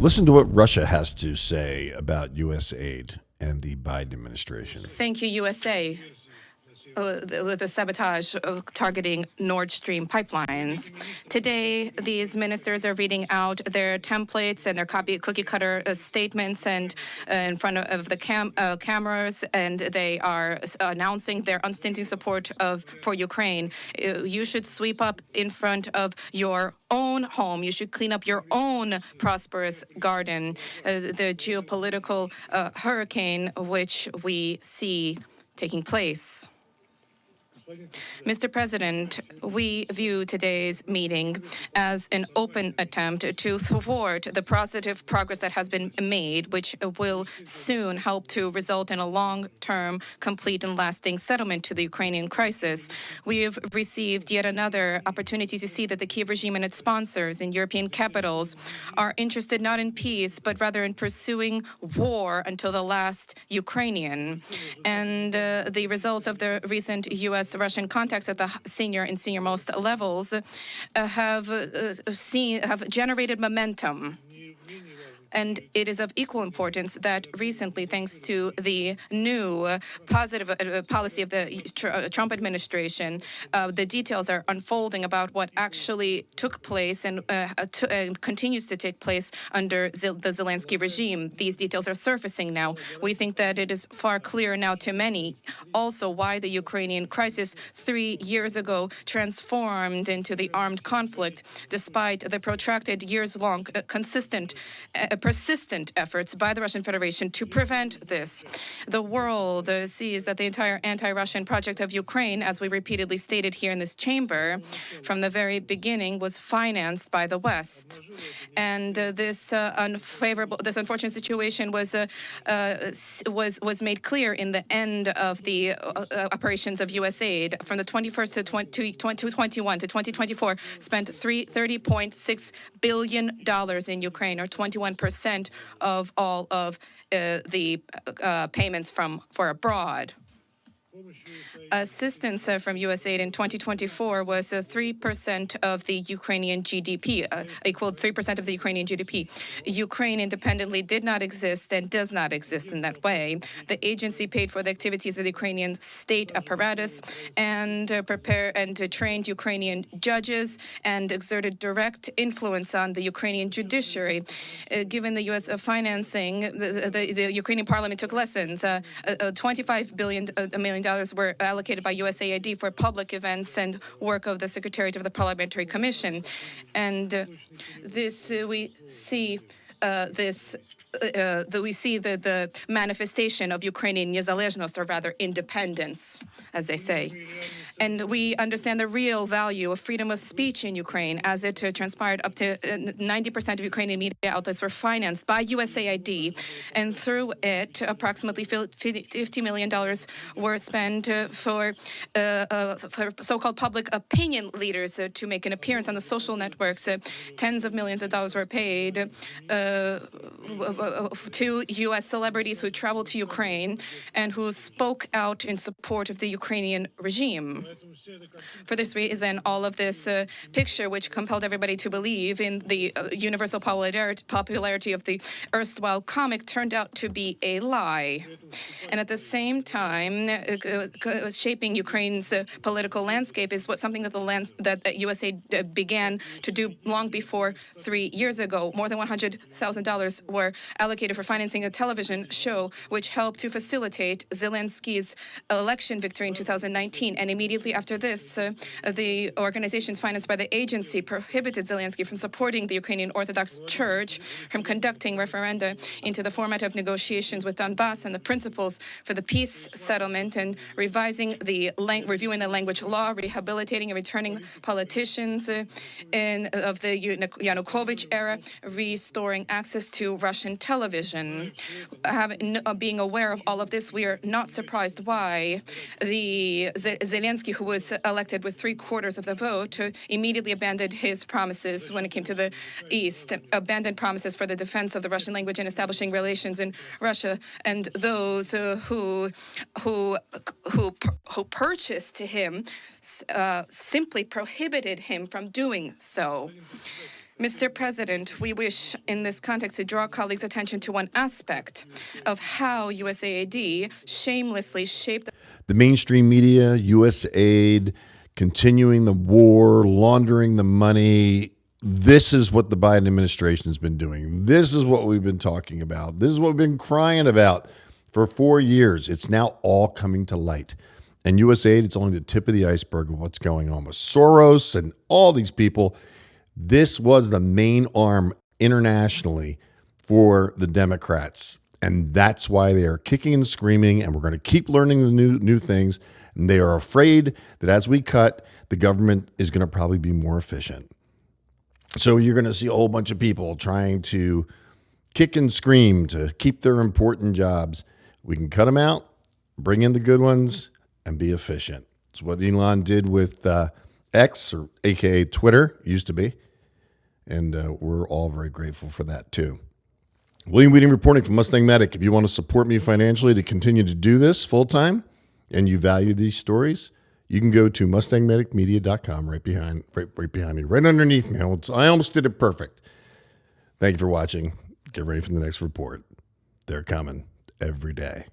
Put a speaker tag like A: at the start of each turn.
A: Listen to what Russia has to say about USAID and the Biden administration.
B: Thank you, USA. With the sabotage targeting Nord Stream pipelines. Today, these ministers are reading out their templates and their cookie cutter statements and in front of the cameras, and they are announcing their unstinting support for Ukraine. You should sweep up in front of your own home. You should clean up your own prosperous garden. The geopolitical hurricane which we see taking place. Mr. President, we view today's meeting as an open attempt to thwart the positive progress that has been made, which will soon help to result in a long-term, complete and lasting settlement to the Ukrainian crisis. We have received yet another opportunity to see that the Kiev regime and its sponsors in European capitals are interested not in peace, but rather in pursuing war until the last Ukrainian. And the results of the recent U.S.-Russian contacts at the senior-most levels have generated momentum. And it is of equal importance that recently, thanks to the new positive policy of the Trump administration, the details are unfolding about what actually took place and continues to take place under the Zelensky regime. These details are surfacing now. We think that it is far clearer now to many also why the Ukrainian crisis 3 years ago transformed into the armed conflict, despite the protracted, years-long, persistent efforts by the Russian Federation to prevent this. The world sees that the entire anti-Russian project of Ukraine, as we repeatedly stated here in this chamber, from the very beginning was financed by the West. And this unfortunate situation was made clear in the end of the operations of USAID. From the 21st to 2021 to 2024, spent $30.6 billion in Ukraine, or 21% of all of the payments for abroad. Assistance from USAID in 2024 was 3% of the Ukrainian GDP, equaled 3% of the Ukrainian GDP. Ukraine independently did not exist and does not exist in that way. The agency paid for the activities of the Ukrainian state apparatus and trained Ukrainian judges and exerted direct influence on the Ukrainian judiciary. Given the U.S. financing, the Ukrainian parliament took lessons. $25 million were allocated by USAID for public events and work of the Secretariat of the Parliamentary Commission. And we see the manifestation of Ukrainian незалежність, or rather independence, as they say. And we understand the real value of freedom of speech in Ukraine, as it transpired up to 90% of Ukrainian media outlets were financed by USAID, and through it, approximately $50 million were spent for so-called public opinion leaders to make an appearance on the social networks. Tens of millions of dollars were paid to U.S. celebrities who traveled to Ukraine and who spoke out in support of the Ukrainian regime. For this reason, all of this picture, which compelled everybody to believe in the universal popularity of the erstwhile comic, turned out to be a lie. And at the same time, shaping Ukraine's political landscape is something that USAID began to do long before 3 years ago. More than $100,000 were allocated for financing a television show, which helped to facilitate Zelensky's election victory in 2019. And immediately after this, the organizations financed by the agency prohibited Zelensky from supporting the Ukrainian Orthodox Church, from conducting referenda into the format of negotiations with Donbass and the principles for the peace settlement, and reviewing the language law, rehabilitating and returning politicians of the Yanukovych era, restoring access to Russian television. Being aware of all of this, we are not surprised why Zelensky, who was elected with 3/4 of the vote, immediately abandoned his promises when it came to the East, abandoned promises for the defense of the Russian language and establishing relations in Russia, and those who purchased him simply prohibited him from doing so. Mr. President, we wish in this context to draw colleagues' attention to one aspect of how USAID shamelessly shaped
A: The mainstream media, USAID, continuing the war, laundering the money. This is what the Biden administration has been doing. This is what we've been talking about. This is what we've been crying about for 4 years. It's now all coming to light. And USAID, it's only the tip of the iceberg of what's going on with Soros and all these people. This was the main arm internationally for the Democrats. And that's why they are kicking and screaming, and we're going to keep learning the new things. And they are afraid that as we cut, the government is going to probably be more efficient. So you're going to see a whole bunch of people trying to kick and scream to keep their important jobs. We can cut them out, bring in the good ones, and be efficient. It's what Elon did with X, or AKA Twitter, used to be. And we're all very grateful for that too. William Weeding reporting from Mustang Medic. If you want to support me financially to continue to do this full time and you value these stories, you can go to mustangmedicmedia.com right behind me, right underneath me. I almost did it perfect. Thank you for watching. Get ready for the next report. They're coming every day.